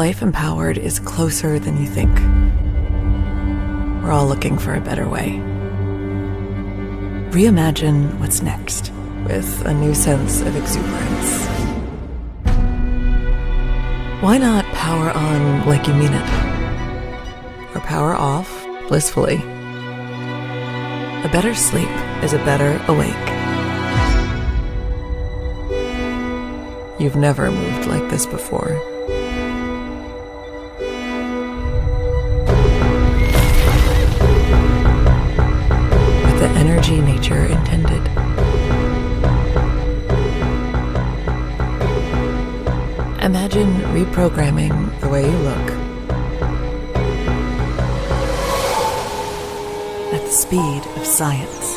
life empowered is closer than you think. We're all looking for a better way. Reimagine what's next with a new sense of exuberance. Why not power on like you mean it? Or power off blissfully? A better sleep is a better awake. You've never moved like this before. With the energy nature intended. Imagine reprogramming the way you look at the speed of science.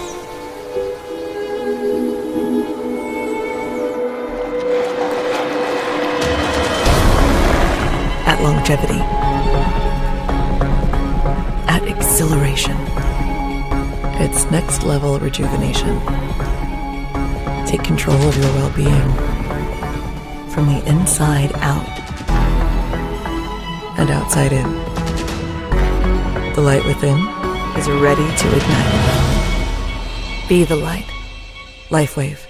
At longevity. At exhilaration. It's next level rejuvenation. Take control of your well-being. From the inside out and outside in. The light within is ready to ignite. Be the light. LifeWave.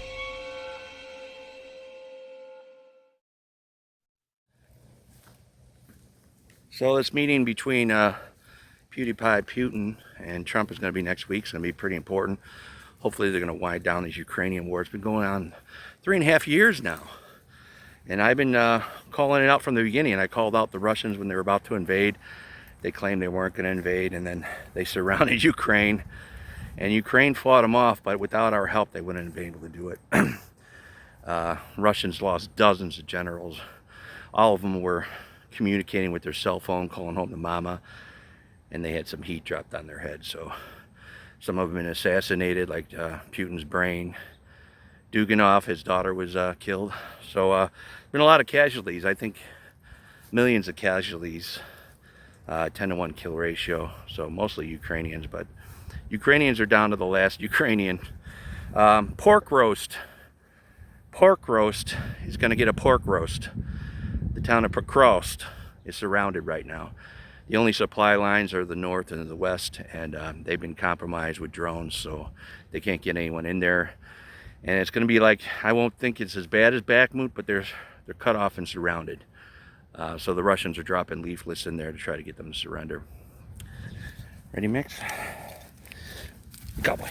So this meeting between PewDiePie, Putin, and Trump is going to be next week. It's going to be pretty important. Hopefully they're going to wind down these Ukrainian wars. It's been going on 3.5 years now. And I've been calling it out from the beginning. I called out the Russians when they were about to invade. They claimed they weren't going to invade, and then they surrounded Ukraine. And Ukraine fought them off, but without our help, they wouldn't have been able to do it. Russians lost dozens of generals. All of them were communicating with their cell phone, calling home to mama, and they had some heat dropped on their head. So some of them been assassinated, like Putin's brain. Duganov, his daughter, was killed. So been a lot of casualties. I think millions of casualties, 10-to-1 kill ratio. So mostly Ukrainians, but Ukrainians are down to the last Ukrainian. Pork roast is going to get a pork roast. The town of Pokrovsk is surrounded right now. The only supply lines are the north and the west, and they've been compromised with drones, so they can't get anyone in there. And it's going to be like, I won't think it's as bad as Bakhmut, but they're cut off and surrounded. So the Russians are dropping leaflets in there to try to get them to surrender. Ready, mix? Go, boy.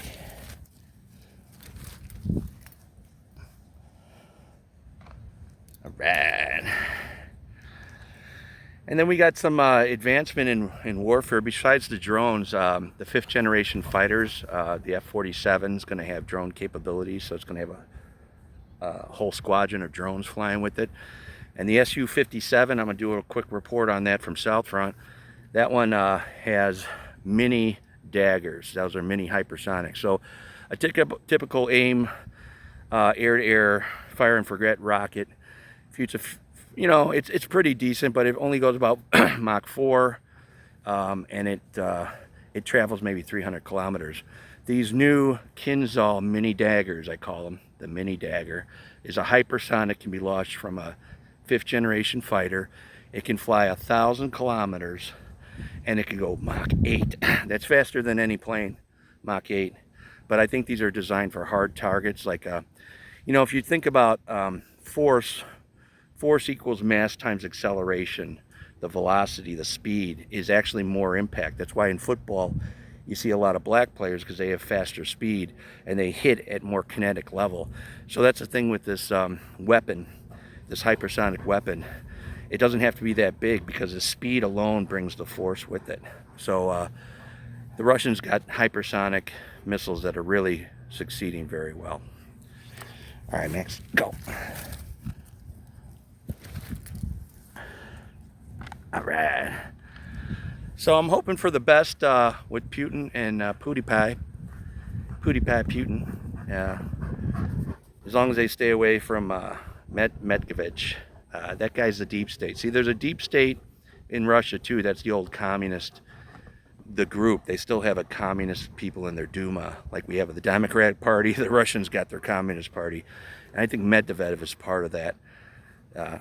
All right. And then we got some advancement in warfare besides the drones. The 5th generation fighters, the F-47 is going to have drone capabilities, so it's going to have a whole squadron of drones flying with it. And the Su-57, I'm going to do a quick report on that from South Front. That one has mini daggers. Those are mini hypersonics. So a typical AIM air-to-air fire and forget rocket. You know, it's pretty decent, but it only goes about Mach 4, and it travels maybe 300 kilometers. These new Kinzhal mini daggers, I call them, the mini dagger, is a hypersonic, can be launched from a 5th generation fighter. It can fly 1,000 kilometers, and it can go Mach 8. That's faster than any plane, Mach 8. But I think these are designed for hard targets, like, you know, if you think about force equals mass times acceleration. The velocity, the speed is actually more impact. That's why in football you see a lot of black players, because they have faster speed and they hit at more kinetic level. So that's the thing with this weapon, this hypersonic weapon. It doesn't have to be that big because the speed alone brings the force with it. So the Russians got hypersonic missiles that are really succeeding very well. All right, Max, go. All right. So I'm hoping for the best with Putin and PewDiePie, Putin. As long as they stay away from Medvedevich. That guy's the deep state. See, there's a deep state in Russia too. That's the old communist, the group. They still have a communist people in their Duma, like we have the Democratic Party. The Russians got their Communist Party. And I think Medvedev is part of that.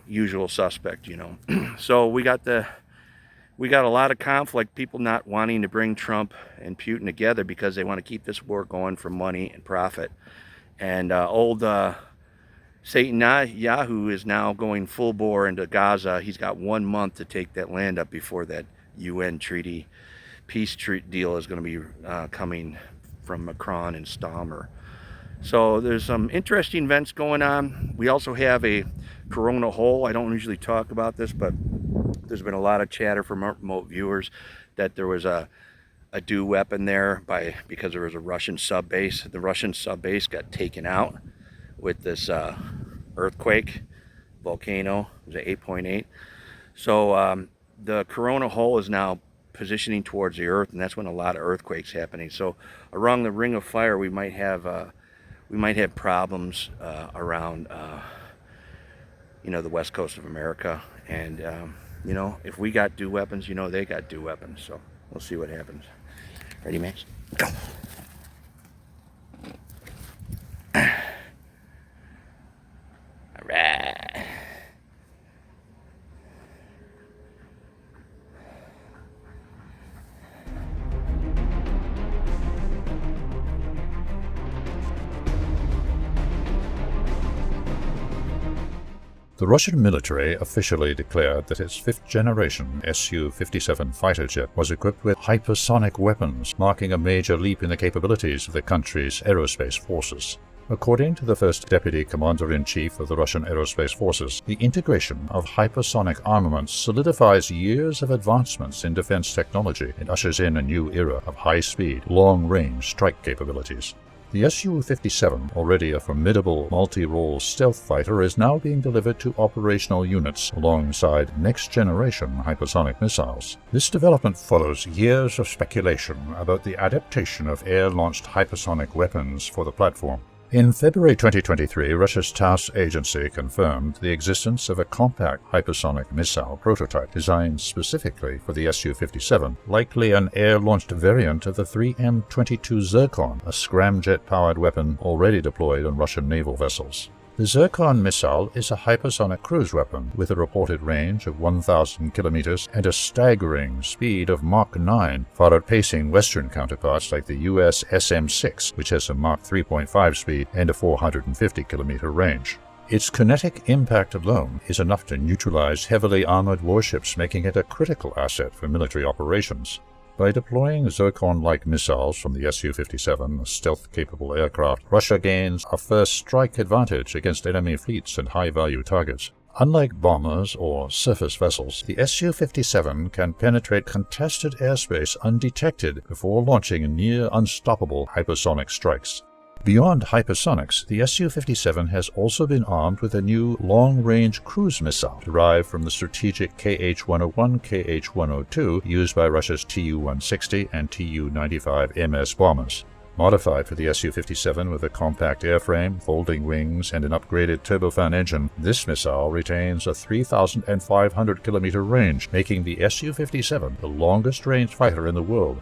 usual suspect, you know. So we got a lot of conflict, people not wanting to bring Trump and Putin together because they want to keep this war going for money and profit. And old Satan Yahoo is now going full bore into Gaza. He's got 1 month to take that land up before that UN peace deal is going to be coming from Macron and Stammer. So there's some interesting events going on. We also have a corona hole. I don't usually talk about this, but there's been a lot of chatter from remote viewers that there was a DEW weapon there because there was a Russian sub base. The Russian sub base got taken out with this earthquake, volcano. It was an 8.8. So the corona hole is now positioning towards the earth, and that's when a lot of earthquakes happening. So around the ring of fire, we might have problems around the west coast of America. And if we got DEW weapons, they got DEW weapons. So we'll see what happens. Ready, Max? Go. All right. The Russian military officially declared that its fifth-generation Su-57 fighter jet was equipped with hypersonic weapons, marking a major leap in the capabilities of the country's aerospace forces. According to the first Deputy Commander-in-Chief of the Russian Aerospace Forces, the integration of hypersonic armaments solidifies years of advancements in defense technology and ushers in a new era of high-speed, long-range strike capabilities. The Su-57, already a formidable multi-role stealth fighter, is now being delivered to operational units alongside next-generation hypersonic missiles. This development follows years of speculation about the adaptation of air-launched hypersonic weapons for the platform. In February 2023, Russia's TASS agency confirmed the existence of a compact hypersonic missile prototype designed specifically for the Su-57, likely an air-launched variant of the 3M-22 Zircon, a scramjet-powered weapon already deployed on Russian naval vessels. The Zircon missile is a hypersonic cruise weapon with a reported range of 1,000 kilometers and a staggering speed of Mach 9, far outpacing Western counterparts like the US SM-6, which has a Mach 3.5 speed and a 450-kilometer range. Its kinetic impact alone is enough to neutralize heavily armored warships, making it a critical asset for military operations. By deploying Zircon-like missiles from the Su-57, a stealth-capable aircraft, Russia gains a first strike advantage against enemy fleets and high-value targets. Unlike bombers or surface vessels, the Su-57 can penetrate contested airspace undetected before launching near-unstoppable hypersonic strikes. Beyond hypersonics, the Su-57 has also been armed with a new long-range cruise missile derived from the strategic Kh-101, Kh-102 used by Russia's Tu-160 and Tu-95 MS bombers. Modified for the Su-57 with a compact airframe, folding wings, and an upgraded turbofan engine, this missile retains a 3,500-kilometer range, making the Su-57 the longest-range fighter in the world.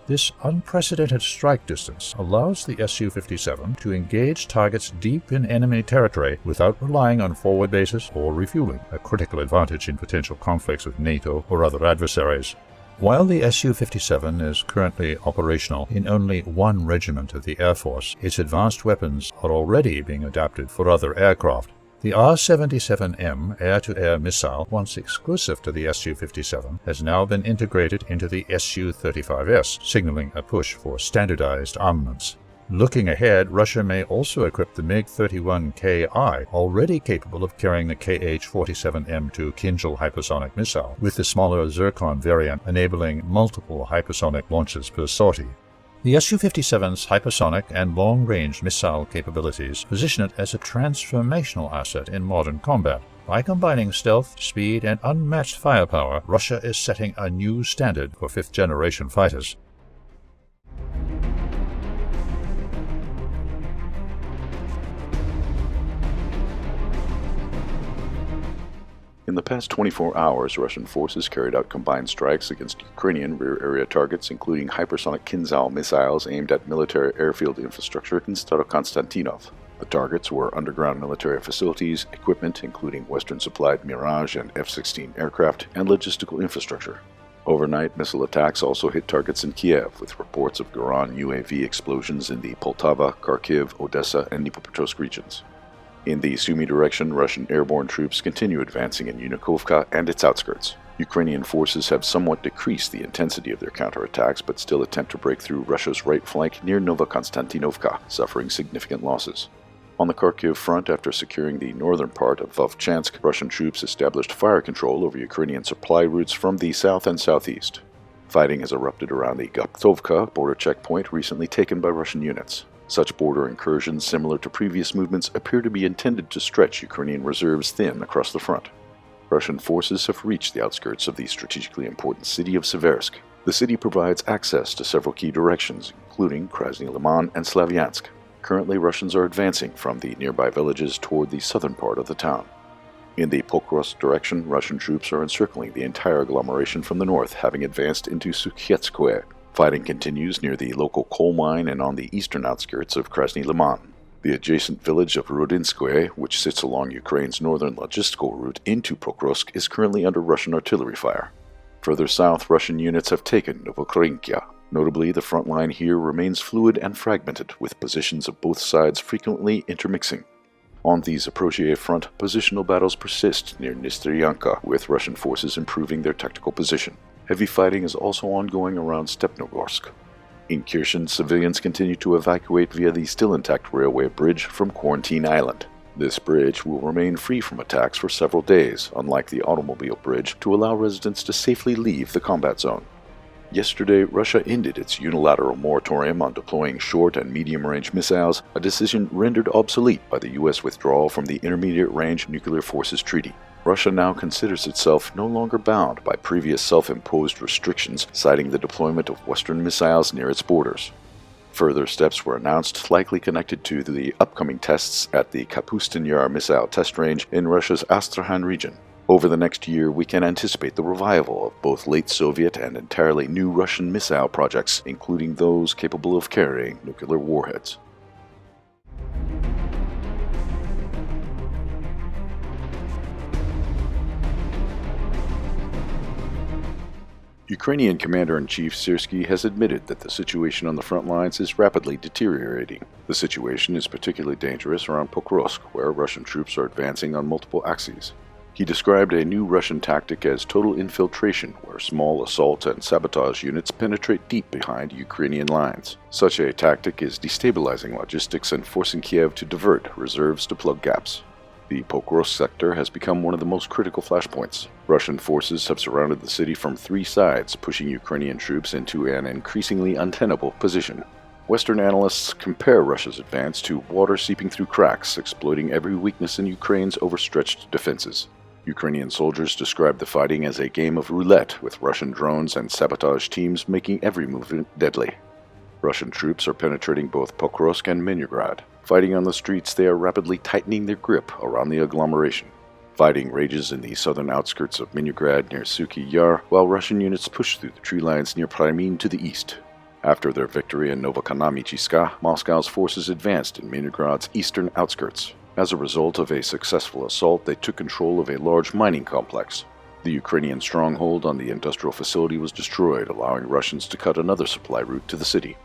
This unprecedented strike distance allows the Su-57 to engage targets deep in enemy territory without relying on forward bases or refueling, a critical advantage in potential conflicts with NATO or other adversaries. While the Su-57 is currently operational in only one regiment of the Air Force, its advanced weapons are already being adapted for other aircraft. The R-77M air-to-air missile, once exclusive to the Su-57, has now been integrated into the Su-35S, signaling a push for standardized armaments. Looking ahead, Russia may also equip the MiG-31Ki, already capable of carrying the Kh-47M2 Kinzhal hypersonic missile, with the smaller Zircon variant enabling multiple hypersonic launches per sortie. The Su-57's hypersonic and long-range missile capabilities position it as a transformational asset in modern combat. By combining stealth, speed, and unmatched firepower, Russia is setting a new standard for fifth-generation fighters. In the past 24 hours, Russian forces carried out combined strikes against Ukrainian rear-area targets, including hypersonic Kinzhal missiles aimed at military airfield infrastructure in Starokonstantinov. The targets were underground military facilities, equipment including Western-supplied Mirage and F-16 aircraft, and logistical infrastructure. Overnight missile attacks also hit targets in Kiev, with reports of Goran UAV explosions in the Poltava, Kharkiv, Odessa, and Dnipropetrovsk regions. In the Sumy direction, Russian airborne troops continue advancing in Yunukovka and its outskirts. Ukrainian forces have somewhat decreased the intensity of their counterattacks, but still attempt to break through Russia's right flank near Novokonstantinovka, suffering significant losses. On the Kharkiv front, after securing the northern part of Vovchansk, Russian troops established fire control over Ukrainian supply routes from the south and southeast. Fighting has erupted around the Goktovka border checkpoint recently taken by Russian units. Such border incursions, similar to previous movements, appear to be intended to stretch Ukrainian reserves thin across the front. Russian forces have reached the outskirts of the strategically important city of Seversk. The city provides access to several key directions, including Krasny Liman and Slavyansk. Currently, Russians are advancing from the nearby villages toward the southern part of the town. In the Pokrovsk direction, Russian troops are encircling the entire agglomeration from the north, having advanced into Sukhetskoye. Fighting continues near the local coal mine and on the eastern outskirts of Krasny Liman. The adjacent village of Rodinskoye, which sits along Ukraine's northern logistical route into Pokrovsk, is currently under Russian artillery fire. Further south, Russian units have taken Novokrinka. Notably, the front line here remains fluid and fragmented, with positions of both sides frequently intermixing. On the Zaporozhye front, positional battles persist near Nistyryanka, with Russian forces improving their tactical position. Heavy fighting is also ongoing around Stepnogorsk. In Kherson, civilians continue to evacuate via the still intact railway bridge from Quarantine Island. This bridge will remain free from attacks for several days, unlike the automobile bridge, to allow residents to safely leave the combat zone. Yesterday, Russia ended its unilateral moratorium on deploying short and medium-range missiles, a decision rendered obsolete by the U.S. withdrawal from the Intermediate-Range Nuclear Forces Treaty. Russia now considers itself no longer bound by previous self-imposed restrictions, citing the deployment of Western missiles near its borders. Further steps were announced, likely connected to the upcoming tests at the Kapustin Yar missile test range in Russia's Astrakhan region. Over the next year, we can anticipate the revival of both late Soviet and entirely new Russian missile projects, including those capable of carrying nuclear warheads. Ukrainian Commander-in-Chief Syrskyi has admitted that the situation on the front lines is rapidly deteriorating. The situation is particularly dangerous around Pokrovsk, where Russian troops are advancing on multiple axes. He described a new Russian tactic as total infiltration, where small assault and sabotage units penetrate deep behind Ukrainian lines. Such a tactic is destabilizing logistics and forcing Kiev to divert reserves to plug gaps. The Pokrovsk sector has become one of the most critical flashpoints. Russian forces have surrounded the city from three sides, pushing Ukrainian troops into an increasingly untenable position. Western analysts compare Russia's advance to water seeping through cracks, exploiting every weakness in Ukraine's overstretched defenses. Ukrainian soldiers describe the fighting as a game of roulette, with Russian drones and sabotage teams making every movement deadly. Russian troops are penetrating both Pokrovsk and Minygrad. Fighting on the streets, they are rapidly tightening their grip around the agglomeration. Fighting rages in the southern outskirts of Minygrad near Suky Yar, while Russian units push through the tree lines near Pramin to the east. After their victory in Novokonamichiska, Moscow's forces advanced in Minigrad's eastern outskirts. As a result of a successful assault, they took control of a large mining complex. The Ukrainian stronghold on the industrial facility was destroyed, allowing Russians to cut another supply route to the city.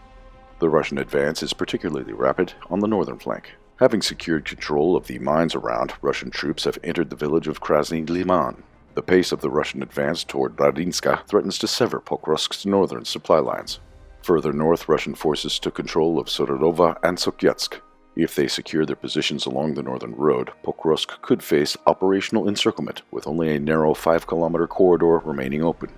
The Russian advance is particularly rapid on the northern flank. Having secured control of the mines around, Russian troops have entered the village of Krasny Liman. The pace of the Russian advance toward Radinska threatens to sever Pokrovsk's northern supply lines. Further north, Russian forces took control of Sorodova and Sokyetsk. If they secure their positions along the northern road, Pokrovsk could face operational encirclement, with only a narrow 5-kilometer corridor remaining open.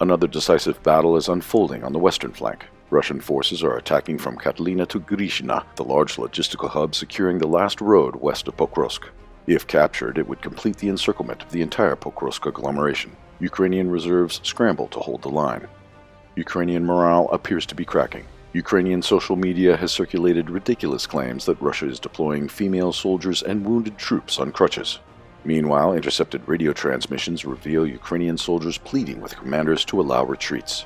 Another decisive battle is unfolding on the western flank. Russian forces are attacking from Katlina to Grishina, the large logistical hub securing the last road west of Pokrovsk. If captured, it would complete the encirclement of the entire Pokrovsk agglomeration. Ukrainian reserves scramble to hold the line. Ukrainian morale appears to be cracking. Ukrainian social media has circulated ridiculous claims that Russia is deploying female soldiers and wounded troops on crutches. Meanwhile, intercepted radio transmissions reveal Ukrainian soldiers pleading with commanders to allow retreats.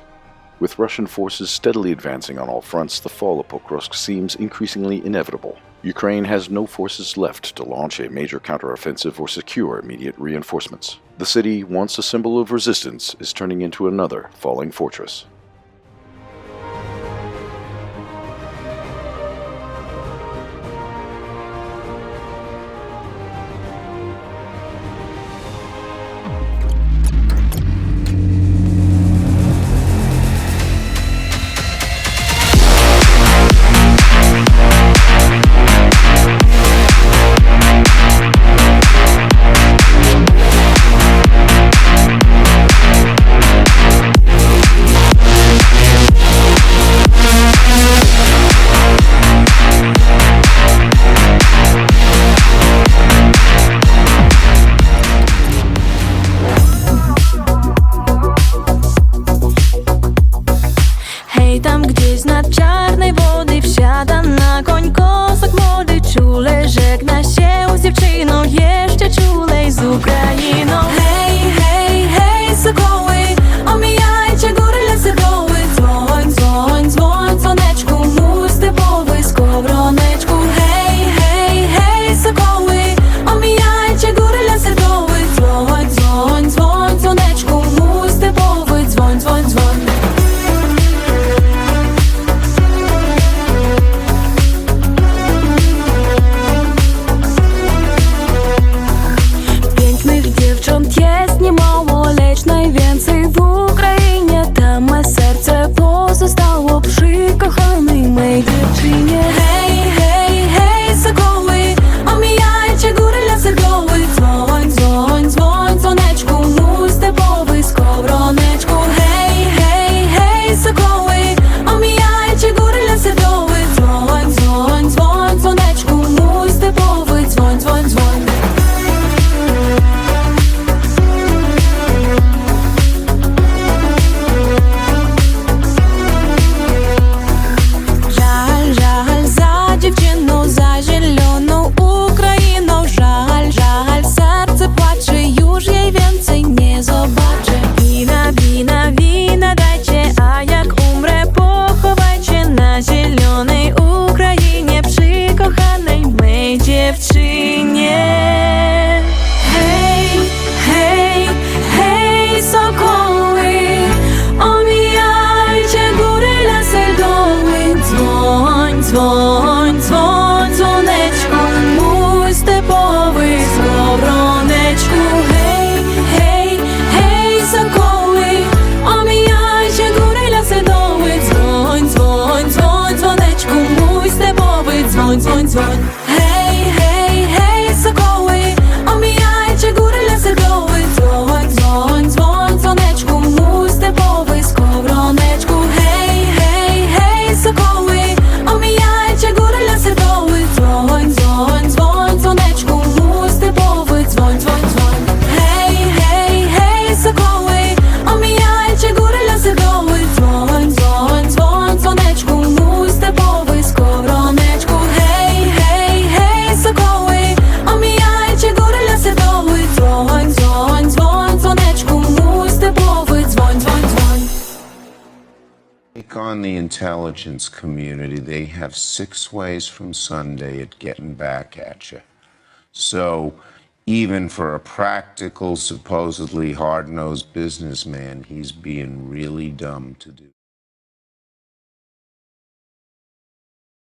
With Russian forces steadily advancing on all fronts, the fall of Pokrovsk seems increasingly inevitable. Ukraine has no forces left to launch a major counteroffensive or secure immediate reinforcements. The city, once a symbol of resistance, is turning into another falling fortress. Tam gdzieś nad czarnej wody wsiada na koń kosak młody. Czule żegna się z dziewczyną, jeszcze czulej z Ukrainą. Hej, hej, hej, sokoły, omijajcie góry, lasy, doły. Dzwoń, dzwoń, dzwoń, dzwoneczku, mój stepowy skowroneczku. Hej, hej, hej, sokoły, omijajcie góry, lasy, doły. Dzwoń, dzwoń, dzwoń, dzwoneczku, mój stepowy, dzwoń, dzwoń, dzwoń. Jest niemało, lecz najwięcej w Ukrainie. Tam me serce pozostało przy kochanej mej dziewczynie. Hej, hej, hej, sokoły, omijajcie góry, lasy, doły. Dzwoń, dzwoń, dzwoń, dzwoneczku, mój stepowy skowroneczku. Hej, hej, hej, sokoły, omijajcie góry, lasy, doły. Dzwoń, dzwoń, dzwoń, dzwoneczku, mój stepowy, dzwoń, dzwoń, dzwoń. Za zieloną Ukrainą żal, żal, serce płacze, już jej więcej nie zobaczę. Wina, wina, wina dajcie, a jak umrę pochowajcie na zielonej Ukrainie przy kochanej mej dziewczynie. Hej, hej, hej, sokoły, omijajcie góry, lasy, doły. Dzwoń, dzwoń, dzwoń, dzwoneczku, mój stepowy skowroneczku. Hej, hej, hej, sokoły, omijajcie góry, lasy, doły. Dzwoń, dzwoń, dzwoń, dzwoneczku, mój stepowy, dzwoń, dzwoń, dzwoń. Hej, hej, hej, sokoły, omijajcie góry, lasy, doły. Dzwoń, dzwoń, dzwoń, dzwoneczku, mój stepowy skowroneczku. Hej, hej, hej, sokoły, omijajcie góry, lasy, doły. Dzwoń, dzwoń, dzwoń, dzwoneczku, mój stepowy, dzwoń, dzwoń, dzwoń. Hej, hej, hej, sokoły, omijajcie góry, lasy, doły. Dzwoń, dzwoń, dzwoń, dzwoneczku, mój stepowy skowroneczku. Hej, hej, hej, sokoły, omijajcie góry, lasy, doły. Dzwoń, dzwoń, dzwoń, dzwoneczku, mój stepowy, dzwoń, dzwoń, dzwoń. Take on the intelligence community. They have 6 ways from Sunday at getting back at you. So even for a practical, supposedly hard-nosed businessman, he's being really dumb to do.